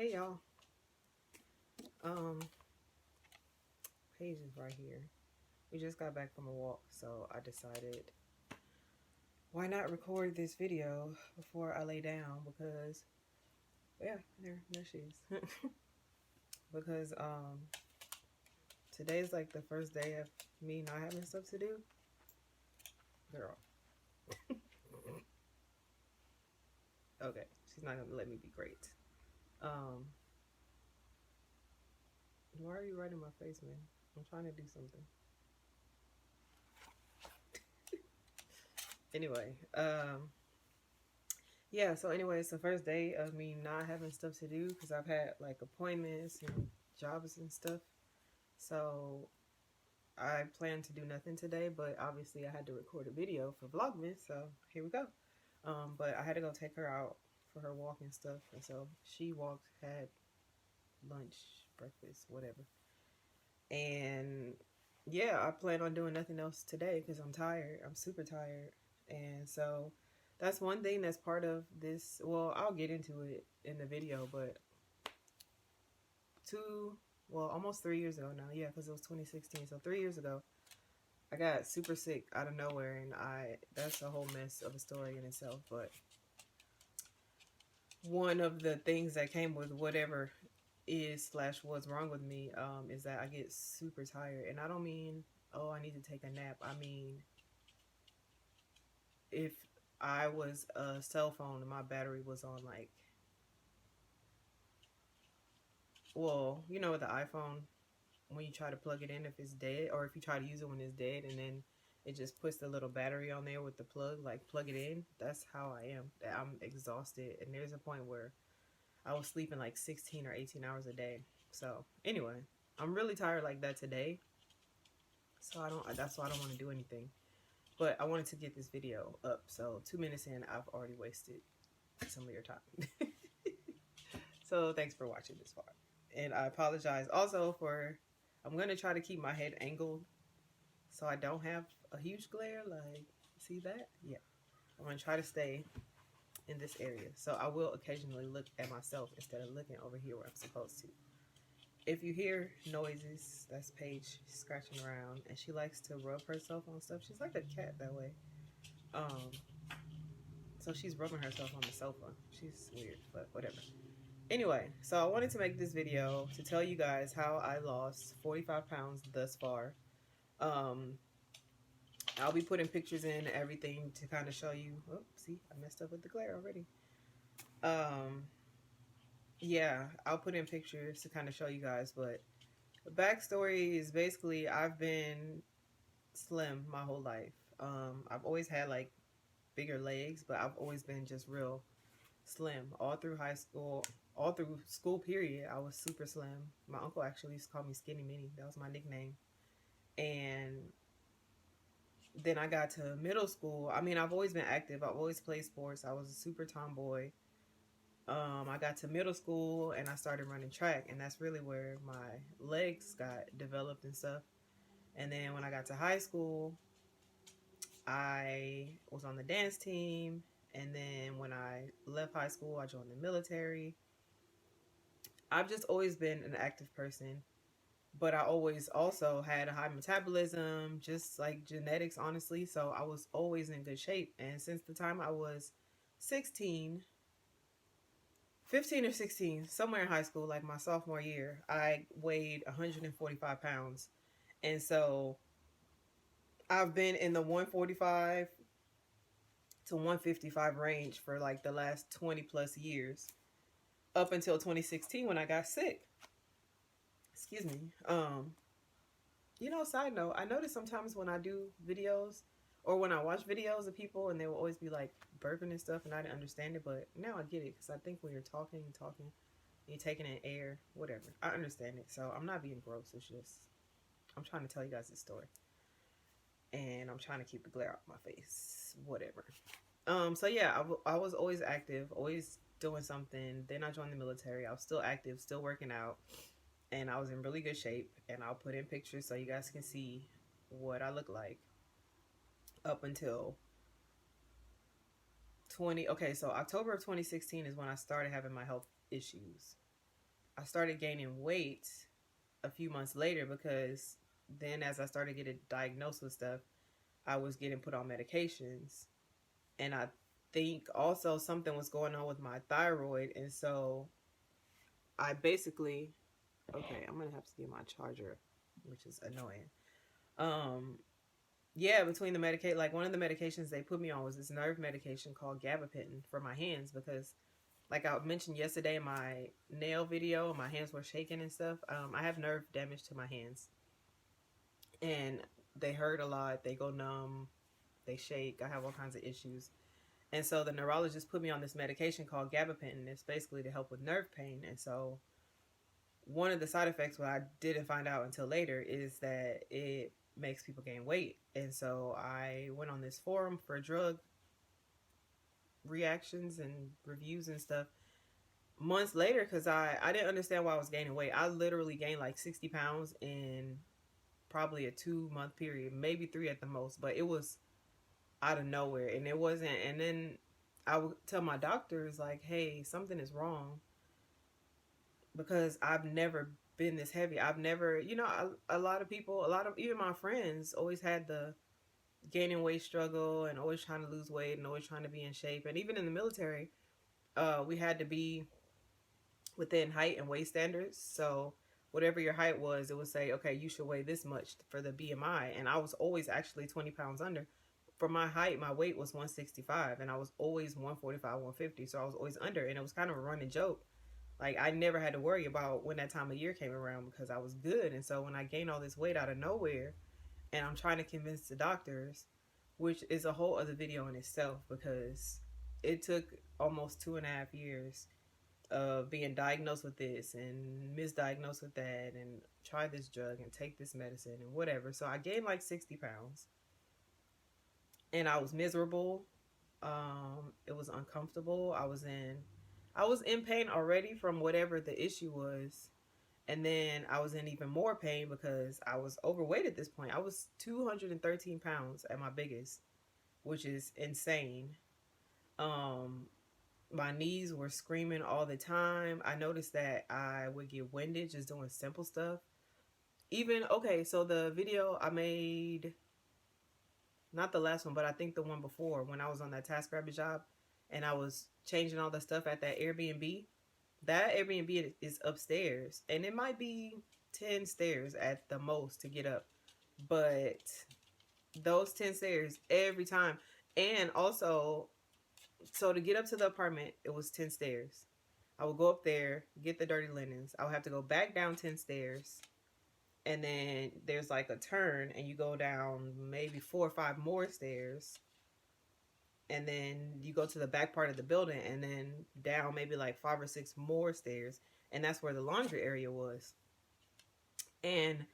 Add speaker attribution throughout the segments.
Speaker 1: Hey y'all. Paige is right here. We just got back from a walk, so I decided why not record this video before I lay down, because yeah, there she is. Because today's like the first day of me not having stuff to do. Girl. Okay, she's not gonna let me be great. Why are you right in my face, man? I'm trying to do something. Anyway, yeah, so anyway, it's the first day of me not having stuff to do because I've had like appointments and jobs and stuff. So I plan to do nothing today, but obviously I had to record a video for Vlogmas, so here we go. But I had to go take her out for her walk and stuff, and so she walked, had lunch, breakfast, whatever. And yeah, I plan on doing nothing else today because I'm tired. I'm super tired. And so that's one thing that's part of this. Well, I'll get into it in the video, but almost 3 years ago now. Yeah, because it was 2016. So 3 years ago, I got super sick out of nowhere. And that's a whole mess of a story in itself. But one of the things that came with whatever was wrong with me is that I get super tired. And I don't mean, oh, I need to take a nap. I mean, if I was a cell phone and my battery was on like, well, you know, with the iPhone, when you try to plug it in, if it's dead, or if you try to use it when it's dead, and then it just puts the little battery on there with the plug, like plug it in. That's how I am. I'm exhausted, and there's a point where I was sleeping like 16 or 18 hours a day. So anyway, I'm really tired like that today. So that's why I don't want to do anything. But I wanted to get this video up. So 2 minutes in, I've already wasted some of your time. So thanks for watching this far. And I apologize also for, I'm going to try to keep my head angled so I don't have a huge glare. Like, see that? Yeah. I'm going to try to stay in this area. So I will occasionally look at myself instead of looking over here where I'm supposed to. If you hear noises, that's Paige scratching around, and she likes to rub herself on stuff. She's like a cat that way. So she's rubbing herself on the sofa. She's weird, but whatever. Anyway, so I wanted to make this video to tell you guys how I lost 45 pounds thus far. I'll be putting pictures in everything to kind of show you. Oh, see, I messed up with the glare already. Yeah, I'll put in pictures to kind of show you guys, but the backstory is basically I've been slim my whole life. I've always had like bigger legs, but I've always been just real slim all through high school, all through school period. I was super slim. My uncle actually used to call me Skinny Minnie. That was my nickname. And then I got to middle school. I mean, I've always been active. I've always played sports. I was a super tomboy. I got to middle school and I started running track, and that's really where my legs got developed and stuff. And then when I got to high school, I was on the dance team. And then when I left high school, I joined the military. I've just always been an active person, but I always also had a high metabolism, just like genetics, honestly. So I was always in good shape. And since the time I was 15 or 16, somewhere in high school, like my sophomore year, I weighed 145 pounds. And so I've been in the 145 to 155 range for like the last 20 plus years, up until 2016 when I got sick. Excuse me. You know, side note, I notice sometimes when I do videos or when I watch videos of people and they will always be like burping and stuff, and I didn't understand it, but now I get it, because I think when you're talking, you're taking in air, whatever. I understand it. So I'm not being gross. It's just, I'm trying to tell you guys this story. And I'm trying to keep the glare off my face. Whatever. So yeah, I was always active, always doing something. Then I joined the military. I was still active, still working out. And I was in really good shape. And I'll put in pictures so you guys can see what I look like up until so October of 2016 is when I started having my health issues. I started gaining weight a few months later because then as I started getting diagnosed with stuff, I was getting put on medications. And I think also something was going on with my thyroid. And so I basically, okay, I'm going to have to get my charger, which is annoying. Yeah, between the medicate, like one of the medications they put me on was this nerve medication called gabapentin for my hands because, like I mentioned yesterday in my nail video, my hands were shaking and stuff. I have nerve damage to my hands, and they hurt a lot. They go numb, they shake. I have all kinds of issues, and so the neurologist put me on this medication called gabapentin. It's basically to help with nerve pain, and so one of the side effects, what I didn't find out until later, is that it makes people gain weight. And so I went on this forum for drug reactions and reviews and stuff months later because I didn't understand why I was gaining weight. I literally gained like 60 pounds in probably a 2-month period, maybe 3 at the most, but it was out of nowhere. And it wasn't, and then I would tell my doctors like, hey, something is wrong because I've never been this heavy. I've never, a lot of people, even my friends always had the gaining weight struggle and always trying to lose weight and always trying to be in shape. And even in the military, we had to be within height and weight standards. So whatever your height was, it would say, okay, you should weigh this much for the BMI. And I was always actually 20 pounds under. For my height, my weight was 165 and I was always 145, 150. So I was always under, and it was kind of a running joke. Like, I never had to worry about when that time of year came around because I was good. And so when I gained all this weight out of nowhere, and I'm trying to convince the doctors, which is a whole other video in itself because it took almost 2.5 years of being diagnosed with this and misdiagnosed with that and try this drug and take this medicine and whatever. So I gained like 60 pounds and I was miserable. It was uncomfortable. I was in pain already from whatever the issue was. And then I was in even more pain because I was overweight at this point. I was 213 pounds at my biggest, which is insane. My knees were screaming all the time. I noticed that I would get winded just doing simple stuff. So the video I made, not the last one, but I think the one before, when I was on that TaskRabbit job and I was changing all the stuff at that Airbnb. That Airbnb is upstairs, and it might be 10 stairs at the most to get up. But those 10 stairs every time. And also, so to get up to the apartment, it was 10 stairs. I would go up there, get the dirty linens. I would have to go back down 10 stairs. And then there's like a turn, and you go down maybe 4 or 5 more stairs. And then you go to the back part of the building and then down maybe like 5 or 6 more stairs. And that's where the laundry area was. And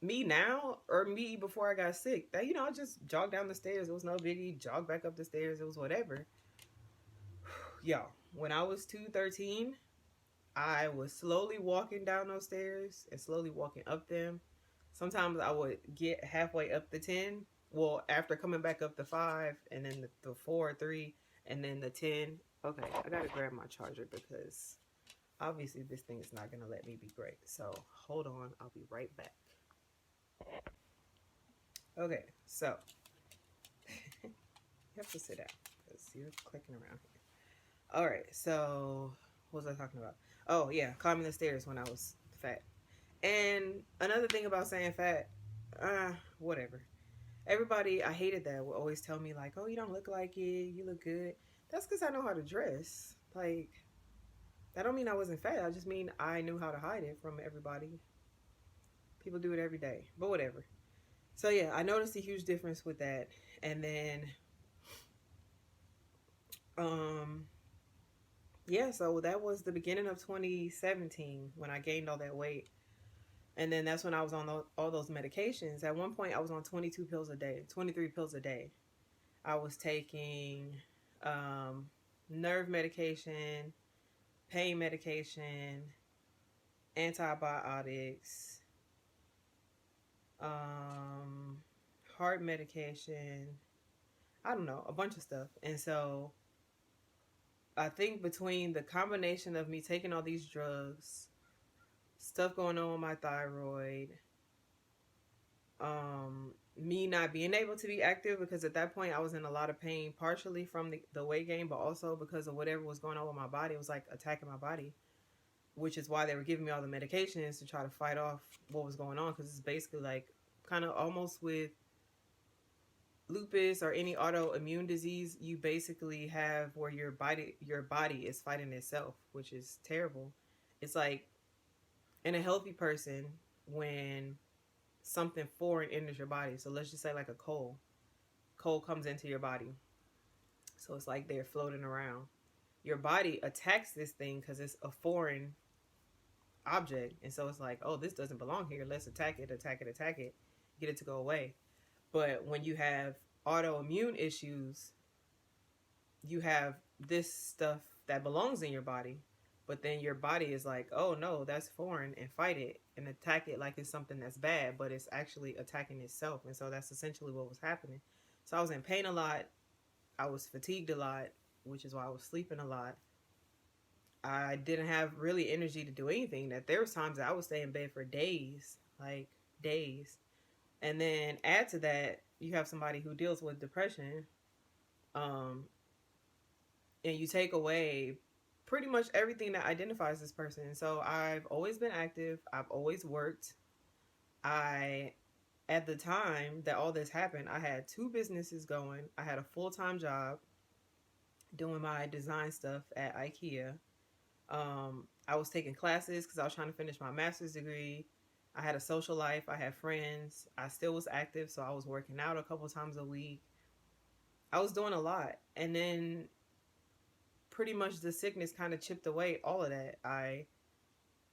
Speaker 1: me now, or me before I got sick, that, I just jogged down the stairs. It was no biggie. Jogged back up the stairs. It was whatever. Y'all, when I was 213, I was slowly walking down those stairs and slowly walking up them. Sometimes I would get halfway up the 10. Well, after coming back up the 5, and then the 4, 3, and then the 10. Okay, I gotta grab my charger because obviously this thing is not gonna let me be great. So hold on, I'll be right back. Okay, so you have to sit down because you're clicking around here. All right, so what was I talking about? Oh yeah, climbing the stairs when I was fat. And another thing about saying fat, whatever. Everybody, I hated that, would always tell me like, oh, you don't look like it, you look good. That's because I know how to dress. Like, that don't mean I wasn't fat. I just mean I knew how to hide it from everybody. People do it every day, but whatever. So yeah, I noticed a huge difference with that. And then, yeah, so that was the beginning of 2017 when I gained all that weight. And then that's when I was on all those medications. At one point, I was on 22 pills a day, 23 pills a day. I was taking nerve medication, pain medication, antibiotics, heart medication. I don't know, a bunch of stuff. And so I think between the combination of me taking all these drugs, stuff going on with my thyroid, me not being able to be active because at that point I was in a lot of pain, partially from the weight gain, but also because of whatever was going on with my body. It was like attacking my body, which is why they were giving me all the medications to try to fight off what was going on, because it's basically like kind of almost with lupus or any autoimmune disease, you basically have where your body is fighting itself, which is terrible. It's like in a healthy person, when something foreign enters your body, so let's just say like a cold comes into your body, so it's like they're floating around, your body attacks this thing because it's a foreign object, and so it's like, oh, this doesn't belong here, let's attack it, get it to go away. But when you have autoimmune issues, you have this stuff that belongs in your body, but then your body is like, oh no, that's foreign, and fight it and attack it like it's something that's bad, but it's actually attacking itself. And so that's essentially what was happening. So I was in pain a lot, I was fatigued a lot, which is why I was sleeping a lot. I didn't have really energy to do anything. That there was times that I would stay in bed for days, like days. And then add to that, you have somebody who deals with depression, and you take away pretty much everything that identifies this person. So I've always been active. I've always worked. At the time that all this happened, I had 2 businesses going. I had a full-time job doing my design stuff at IKEA. I was taking classes because I was trying to finish my master's degree. I had a social life. I had friends. I still was active, so I was working out a couple times a week. I was doing a lot. And then pretty much the sickness kind of chipped away all of that. I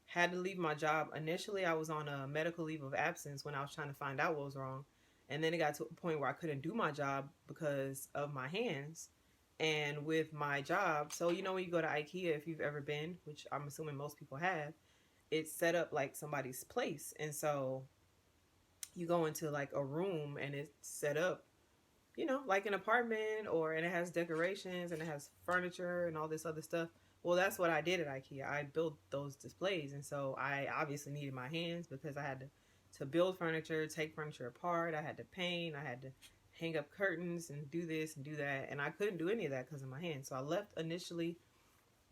Speaker 1: had to leave my job. Initially, I was on a medical leave of absence when I was trying to find out what was wrong. And then it got to a point where I couldn't do my job because of my hands. And with my job, so you know when you go to IKEA, if you've ever been, which I'm assuming most people have, it's set up like somebody's place. And so you go into like a room and it's set up, you know, like an apartment, and it has decorations and it has furniture and all this other stuff. Well, that's what I did at IKEA. I built those displays. And so I obviously needed my hands because I had to build furniture, take furniture apart. I had to paint. I had to hang up curtains and do this and do that. And I couldn't do any of that because of my hands. So I left initially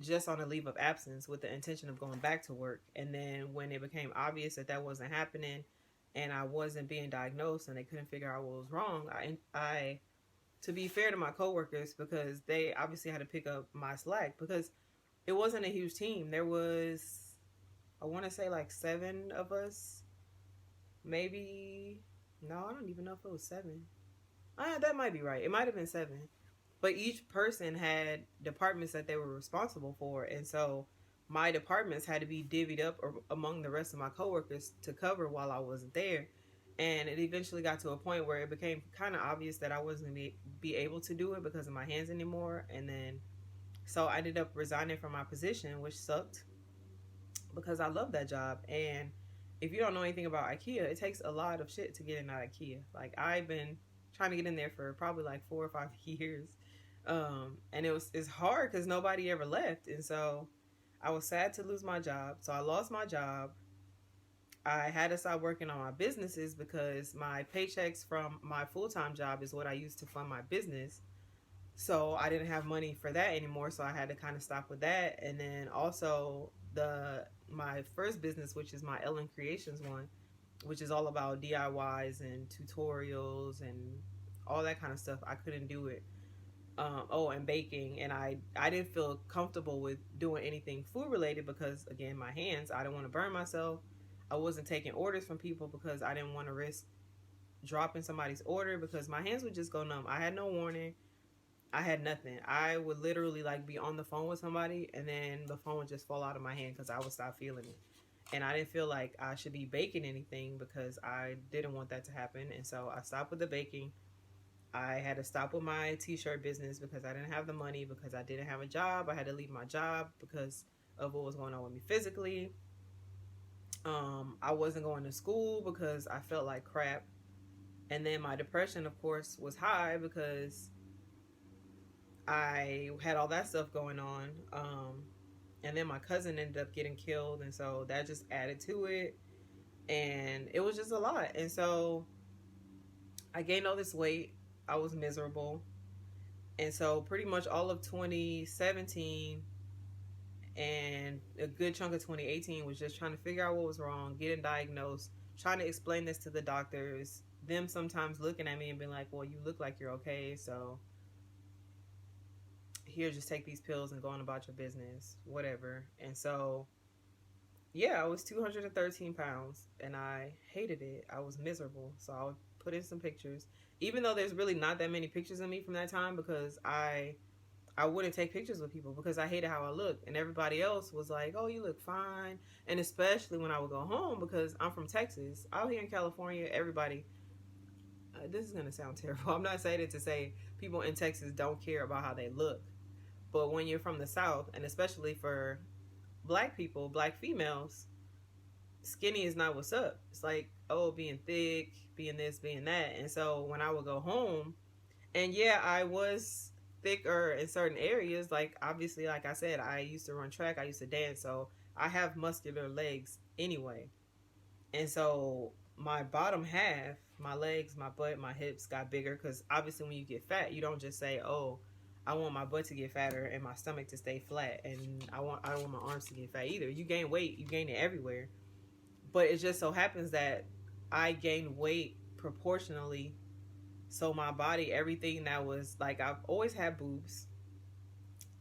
Speaker 1: just on a leave of absence with the intention of going back to work. And then when it became obvious that that wasn't happening and I wasn't being diagnosed and they couldn't figure out what was wrong, I to be fair to my coworkers, because they obviously had to pick up my slack because it wasn't a huge team. There was, I want to say like 7 of us, maybe. No, I don't even know if it was 7. That might be right. It might have been 7. But each person had departments that they were responsible for. And so my departments had to be divvied up among the rest of my coworkers to cover while I wasn't there. And it eventually got to a point where it became kind of obvious that I wasn't going to be able to do it because of my hands anymore. And then, so I ended up resigning from my position, which sucked because I love that job. And if you don't know anything about IKEA, it takes a lot of shit to get into IKEA. Like, I've been trying to get in there for probably like 4 or 5 years. And it's hard because nobody ever left. And so I was sad to lose my job. So I lost my job. I had to stop working on my businesses because my paychecks from my full-time job is what I used to fund my business. So I didn't have money for that anymore. So I had to kind of stop with that. And then also my first business, which is my Ellen Creations one, which is all about DIYs and tutorials and all that kind of stuff. I couldn't do it. And baking. And I didn't feel comfortable with doing anything food related because, again, my hands, I didn't want to burn myself. I wasn't taking orders from people because I didn't want to risk dropping somebody's order because my hands would just go numb. I had no warning. I had nothing. I would literally like be on the phone with somebody and then the phone would just fall out of my hand because I would stop feeling it. And I didn't feel like I should be baking anything because I didn't want that to happen. And so I stopped with the baking. I had to stop with my t-shirt business because I didn't have the money, because I didn't have a job. I had to leave my job because of what was going on with me physically. I wasn't going to school because I felt like crap. And then my depression, of course, was high because I had all that stuff going on. And then my cousin ended up getting killed, and so that just added to it, and it was just a lot. And so I gained all this weight. I was miserable. And so pretty much all of 2017 and a good chunk of 2018 was just trying to figure out what was wrong, getting diagnosed, trying to explain this to the doctors, them sometimes looking at me and being like, well, you look like you're okay, so here, just take these pills and go on about your business, whatever. And so, yeah, I was 213 pounds and I hated it. I was miserable. So I would put in some pictures, even though there's really not that many pictures of me from that time, because I wouldn't take pictures with people because I hated how I looked, and everybody else was like, oh, you look fine. And especially when I would go home, because I'm from Texas. Out here in California, everybody, this is going to sound terrible. I'm not saying it to say people in Texas don't care about how they look. But when you're from the South, and especially for black people, black females, skinny is not what's up. It's like, oh, being thick, being this, being that. And so when I would go home, and yeah, I was thicker in certain areas. Like, obviously, like I said, I used to run track, I used to dance, so I have muscular legs anyway. And so my bottom half, my legs, my butt, my hips got bigger, because obviously when you get fat, you don't just say, oh, I want my butt to get fatter and my stomach to stay flat, and I don't want my arms to get fat either. You gain weight, you gain it everywhere. But it just so happens that I gained weight proportionally. So my body, everything that was like, I've always had boobs.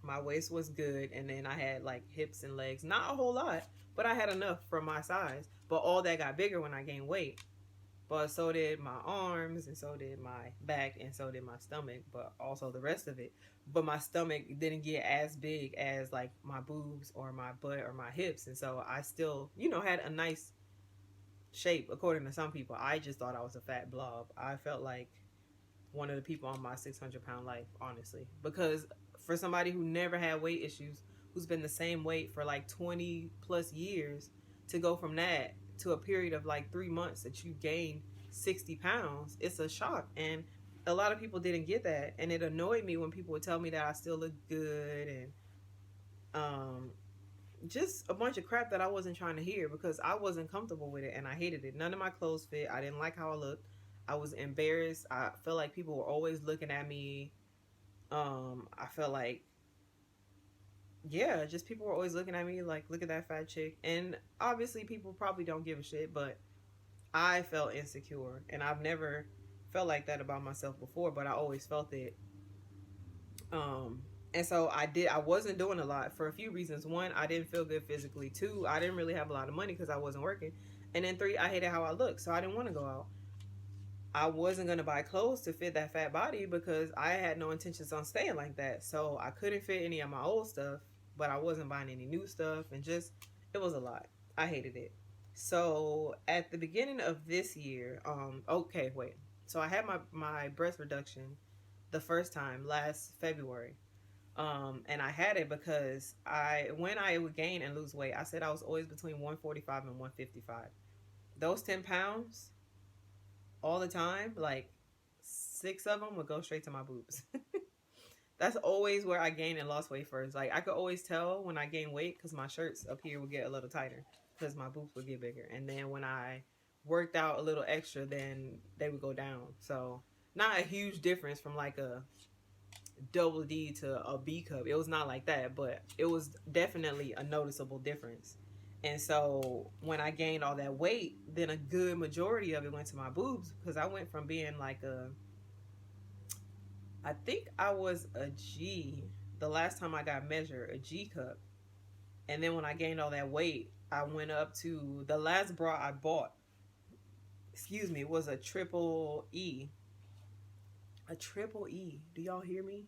Speaker 1: My waist was good, and then I had like hips and legs. Not a whole lot, but I had enough for my size. But all that got bigger when I gained weight. But so did my arms, and so did my back, and so did my stomach, but also the rest of it. But my stomach didn't get as big as like my boobs or my butt or my hips. And so I still, had a nice shape according to some people. I just thought I was a fat blob. I felt like one of the people on my 600-pound life, honestly. Because for somebody who never had weight issues, who's been the same weight for like 20 plus years, to go from that to a period of like 3 months that you gain 60 pounds, it's a shock. And a lot of people didn't get that. And it annoyed me when people would tell me that I still look good, and just a bunch of crap that I wasn't trying to hear, because I wasn't comfortable with it and I hated it. None of my clothes fit. I didn't like how I looked. I was embarrassed. I felt like people were always looking at me. I felt like, yeah, just people were always looking at me like, look at that fat chick. And obviously people probably don't give a shit, but I felt insecure, and I've never felt like that about myself before, but I always felt it. And so I wasn't doing a lot for a few reasons. One, I didn't feel good physically. Two, I didn't really have a lot of money because I wasn't working. And then three, I hated how I looked, so I didn't want to go out. I wasn't going to buy clothes to fit that fat body because I had no intentions on staying like that. So I couldn't fit any of my old stuff, but I wasn't buying any new stuff, and just, it was a lot. I hated it. So at the beginning of this year, okay, wait. So I had my breast reduction the first time last February. And I had it because when I would gain and lose weight, I said I was always between 145 and 155. Those 10 pounds all the time, like 6 of them would go straight to my boobs. That's always where I gained and lost weight first. Like, I could always tell when I gained weight because my shirts up here would get a little tighter because my boobs would get bigger. And then when I worked out a little extra, then they would go down. So not a huge difference from like a double D to a B cup. It was not like that, but it was definitely a noticeable difference. And so when I gained all that weight, then a good majority of it went to my boobs, because I went from being like I think I was a G the last time I got measured, a G cup. And then when I gained all that weight, I went up to, the last bra I bought, was a triple E. A triple E. Do y'all hear me?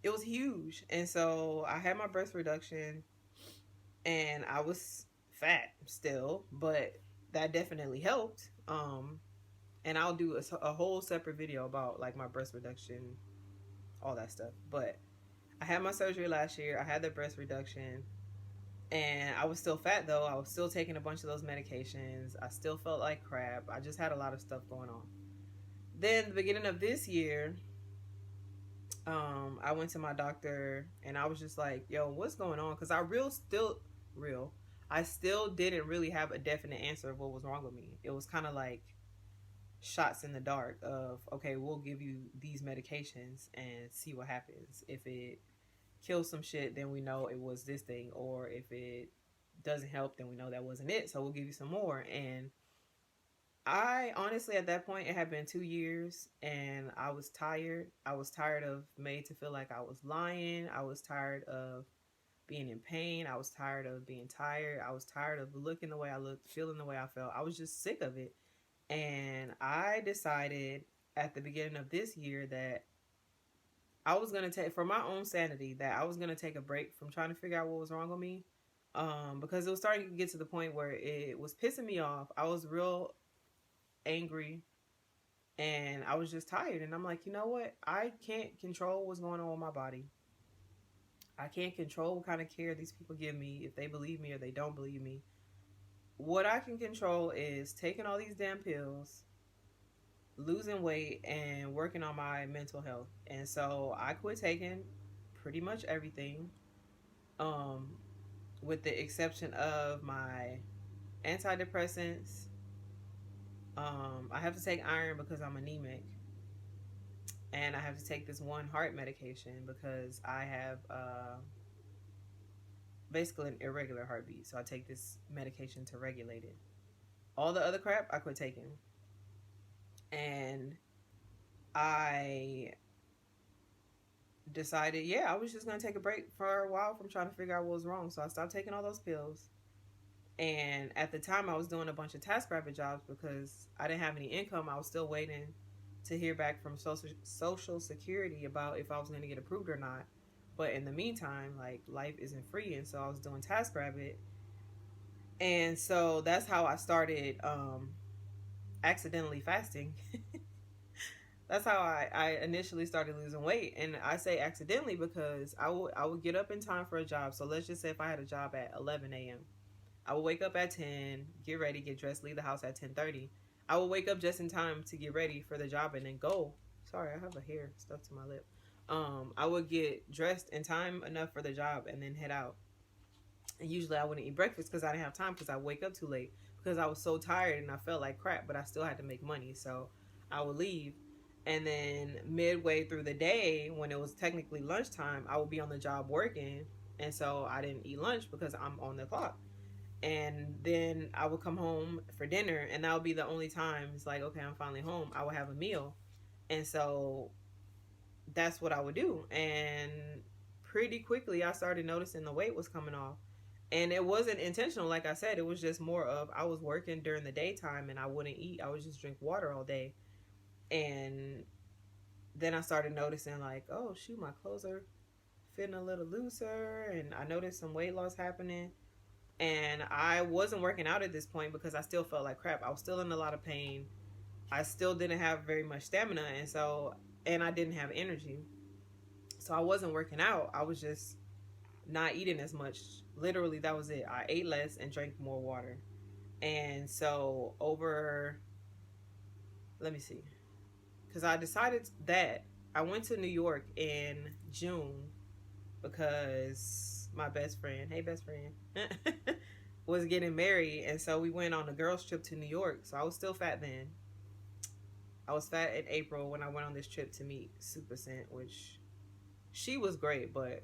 Speaker 1: It was huge. And so I had my breast reduction, and I was fat still, but that definitely helped. And I'll do a whole separate video about like my breast reduction, all that stuff. But I had my surgery last year. I had the breast reduction, and I was still fat though. I was still taking a bunch of those medications. I still felt like crap. I just had a lot of stuff going on. Then the beginning of this year, I went to my doctor and I was just like, yo, what's going on? Because real, I still didn't really have a definite answer of what was wrong with me. It was kind of like shots in the dark of, okay, we'll give you these medications and see what happens. If it kills some shit, then we know it was this thing. Or if it doesn't help, then we know that wasn't it. So we'll give you some more. And I honestly, at that point, it had been 2 years and I was tired. I was tired of made to feel like I was lying. I was tired of being in pain. I was tired of being tired. I was tired of looking the way I looked, feeling the way I felt. I was just sick of it. And I decided at the beginning of this year that I was going to take, for my own sanity, that I was going to take a break from trying to figure out what was wrong with me. Because it was starting to get to the point where it was pissing me off. I was real angry and I was just tired. And I'm like, you know what? I can't control what's going on with my body. I can't control what kind of care these people give me, if they believe me or they don't believe me. What I can control is taking all these damn pills, losing weight, and working on my mental health. And so I quit taking pretty much everything, um, with the exception of my antidepressants. I have to take iron because I'm anemic, and I have to take this one heart medication because I have basically an irregular heartbeat. So I take this medication to regulate it. All the other crap I quit taking. And I decided, yeah, I was just going to take a break for a while from trying to figure out what was wrong. So I stopped taking all those pills. And at the time, I was doing a bunch of TaskRabbit jobs because I didn't have any income. I was still waiting to hear back from Social Security about if I was going to get approved or not. But in the meantime, like, life isn't free. And so I was doing TaskRabbit. And so that's how I started accidentally fasting. That's how I initially started losing weight. And I say accidentally because I would get up in time for a job. So let's just say if I had a job at 11 a.m., I would wake up at 10, get ready, get dressed, leave the house at 10:30. I would wake up just in time to get ready for the job and then go. Sorry, I have a hair stuck to my lip. I would get dressed in time enough for the job and then head out. And usually I wouldn't eat breakfast because I didn't have time because I wake up too late because I was so tired and I felt like crap, but I still had to make money. So I would leave. And then midway through the day, when it was technically lunchtime, I would be on the job working. And so I didn't eat lunch because I'm on the clock. And then I would come home for dinner, and that would be the only time it's like, okay, I'm finally home. I would have a meal. And so that's what I would do. And pretty quickly, I started noticing the weight was coming off. And it wasn't intentional, like I said. It was just more of I was working during the daytime and I wouldn't eat. I would just drink water all day. And then I started noticing, like, oh, shoot, my clothes are fitting a little looser. And I noticed some weight loss happening. And I wasn't working out at this point because I still felt like crap. I was still in a lot of pain. I still didn't have very much stamina. And I didn't have energy. So I wasn't working out. I was just not eating as much. Literally, that was it. I ate less and drank more water. And so let me see. Because I decided that I went to New York in June because my best friend, hey best friend, was getting married. And so we went on a girls trip to New York. So I was still fat then. I was fat in April when I went on this trip to meet Super Scent, which she was great, but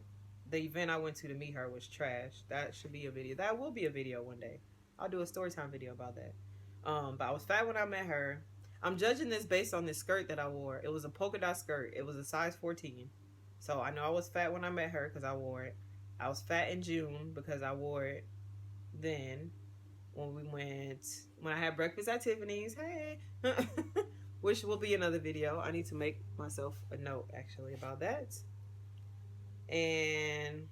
Speaker 1: the event I went to meet her was trash. That should be a video. That will be a video one day. I'll do a story time video about that. But I was fat when I met her. I'm judging this based on this skirt that I wore. It was a polka dot skirt. It was a size 14. So I know I was fat when I met her because I wore it. I was fat in June because I wore it then when I had breakfast at Tiffany's. Hey. Which will be another video. I need to make myself a note actually about that. And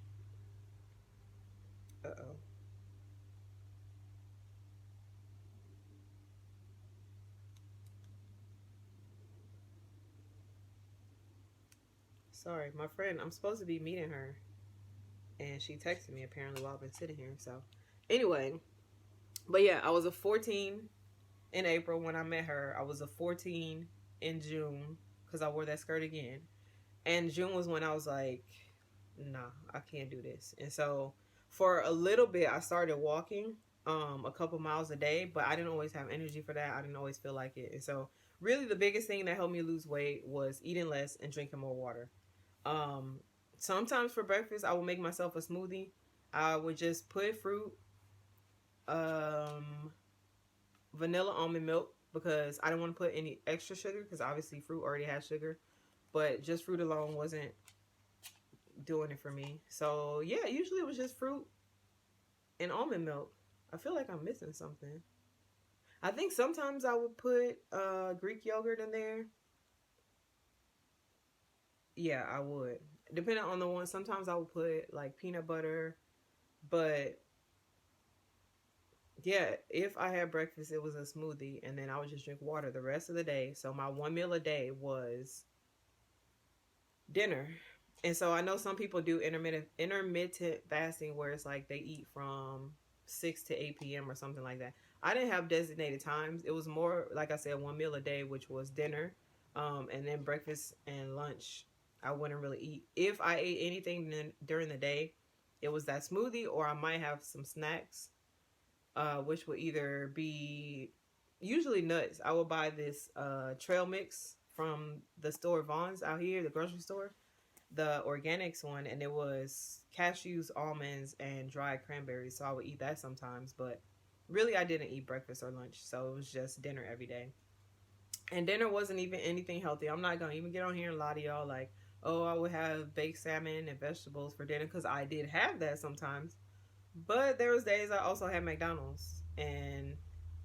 Speaker 1: sorry, my friend, I'm supposed to be meeting her and she texted me apparently while I've been sitting here. So anyway, but yeah, I was a 14 in April when I met her. I was a 14 in June because I wore that skirt again. And June was when I was like, nah, I can't do this. And so for a little bit, I started walking a couple miles a day, but I didn't always have energy for that. I didn't always feel like it. And so really the biggest thing that helped me lose weight was eating less and drinking more water. Um, Sometimes for breakfast, I would make myself a smoothie. I would just put fruit, um, vanilla almond milk, because I didn't want to put any extra sugar because obviously fruit already has sugar. But just fruit alone wasn't doing it for me. So yeah, usually it was just fruit and almond milk. I feel like I'm missing something. I think sometimes I would put Greek yogurt in there. Yeah, I would. Depending on the one, sometimes I would put like peanut butter. But yeah, if I had breakfast, it was a smoothie, and then I would just drink water the rest of the day. So my one meal a day was dinner. And so I know some people do intermittent fasting where it's like they eat from 6 to 8 p.m. or something like that. I didn't have designated times. It was more, like I said, one meal a day, which was dinner, and then breakfast and lunch. I wouldn't really eat. If I ate anything during the day, it was that smoothie, or I might have some snacks, which would either be usually nuts. I would buy this trail mix from the store Vaughn's out here, the grocery store, the organics one, and it was cashews, almonds, and dried cranberries. So I would eat that sometimes, but really I didn't eat breakfast or lunch, so it was just dinner every day. And dinner wasn't even anything healthy. I'm not gonna even get on here and lie to y'all like, oh, I would have baked salmon and vegetables for dinner, because I did have that sometimes. But there was days I also had McDonald's, and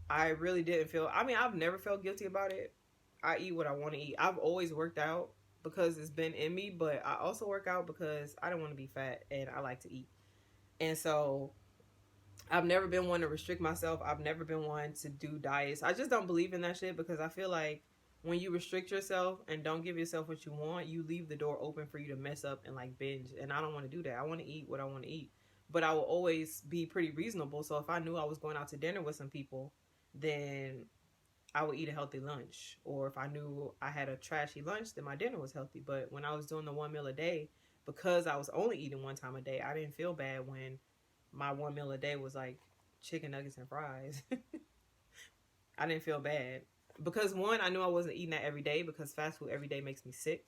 Speaker 1: I really didn't feel. I mean, I've never felt guilty about it. I eat what I want to eat. I've always worked out because it's been in me, but I also work out because I don't want to be fat and I like to eat. And so I've never been one to restrict myself. I've never been one to do diets. I just don't believe in that shit, because I feel like when you restrict yourself and don't give yourself what you want, you leave the door open for you to mess up and like binge. And I don't want to do that. I want to eat what I want to eat. But I will always be pretty reasonable. So if I knew I was going out to dinner with some people, then I would eat a healthy lunch. Or if I knew I had a trashy lunch, then my dinner was healthy. But when I was doing the one meal a day, because I was only eating one time a day, I didn't feel bad when my one meal a day was like chicken nuggets and fries. I didn't feel bad. Because one, I knew I wasn't eating that every day, because fast food every day makes me sick.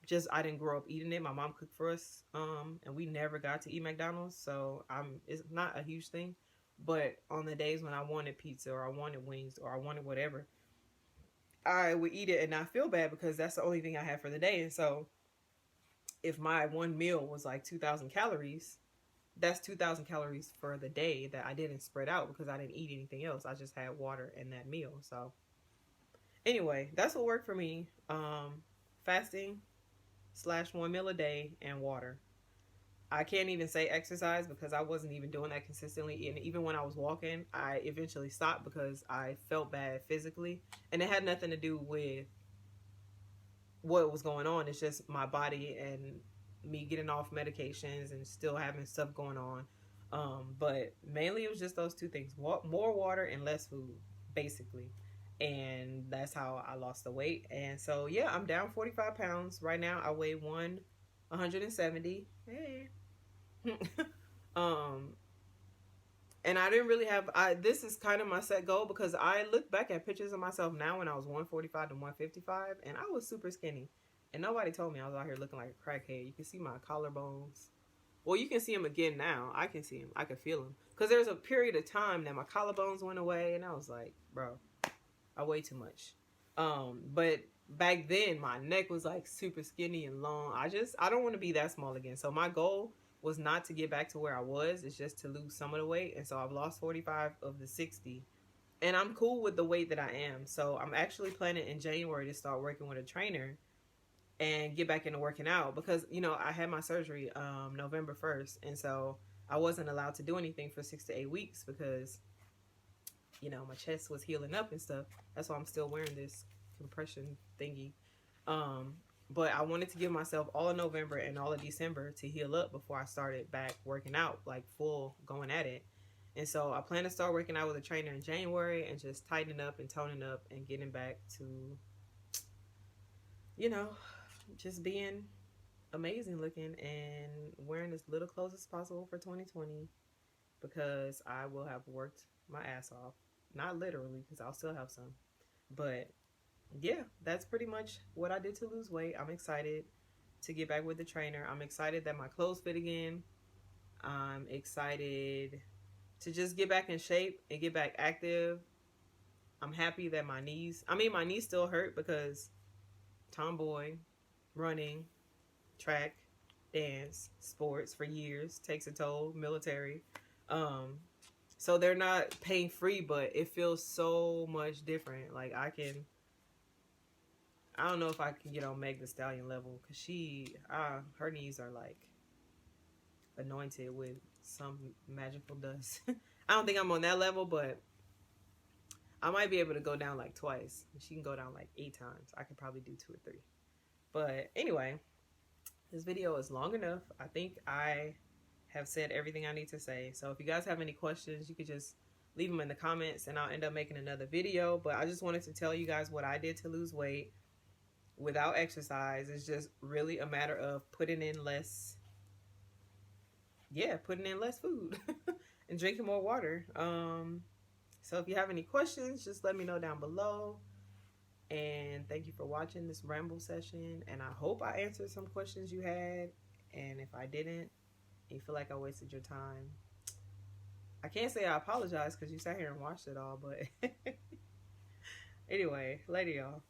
Speaker 1: Just I didn't grow up eating it. My mom cooked for us, and we never got to eat McDonald's, so it's not a huge thing. But on the days when I wanted pizza or I wanted wings or I wanted whatever, I would eat it and not feel bad, because that's the only thing I had for the day. And so if my one meal was like 2,000 calories, that's 2,000 calories for the day that I didn't spread out because I didn't eat anything else. I just had water and that meal. So anyway, that's what worked for me. Fasting / one meal a day and water. I can't even say exercise because I wasn't even doing that consistently. And even when I was walking, I eventually stopped because I felt bad physically. And it had nothing to do with what was going on. It's just my body and me getting off medications and still having stuff going on. But mainly it was just those two things: more water and less food, basically. And that's how I lost the weight. And so yeah, I'm down 45 pounds right now. I weigh 170. Hey. um and I didn't really have this is kind of my set goal, because I look back at pictures of myself now when I was 145 to 155, and I was super skinny, and nobody told me I was out here looking like a crackhead. You can see my collarbones. Well, you can see them again now. I can see them. I can feel them, because there's a period of time that my collarbones went away, and I was like, bro, I weigh too much. But back then my neck was like super skinny and long. I don't want to be that small again. So my goal was not to get back to where I was. It's just to lose some of the weight. And so I've lost 45 of the 60. And I'm cool with the weight that I am. So I'm actually planning in January to start working with a trainer and get back into working out, because, you know, I had my surgery November 1st. And so I wasn't allowed to do anything for 6 to 8 weeks because, you know, my chest was healing up and stuff. That's why I'm still wearing this compression thingy. But I wanted to give myself all of November and all of December to heal up before I started back working out, like full going at it. And so I plan to start working out with a trainer in January and just tightening up and toning up and getting back to, you know, just being amazing looking and wearing as little clothes as possible for 2020 because I will have worked my ass off. Not literally, because I'll still have some. But yeah, that's pretty much what I did to lose weight. I'm excited to get back with the trainer. I'm excited that my clothes fit again. I'm excited to just get back in shape and get back active. I'm happy that my knees still hurt because tomboy, running, track, dance, sports for years takes a toll, military. Um, so they're not pain free, but it feels so much different. Like I don't know if I can get on Meg the Stallion level because her knees are like anointed with some magical dust. I don't think I'm on that level, but I might be able to go down like twice. She can go down like 8 times. I could probably do 2 or 3. But anyway, this video is long enough. I think I have said everything I need to say. So if you guys have any questions, you could just leave them in the comments and I'll end up making another video. But I just wanted to tell you guys what I did to lose weight without exercise. It's just really a matter of putting in less food and drinking more water. So if you have any questions, just let me know down below. And thank you for watching this ramble session. And I hope I answered some questions you had. And if I didn't, you feel like I wasted your time, I can't say I apologize because you sat here and watched it all. But anyway, later, y'all.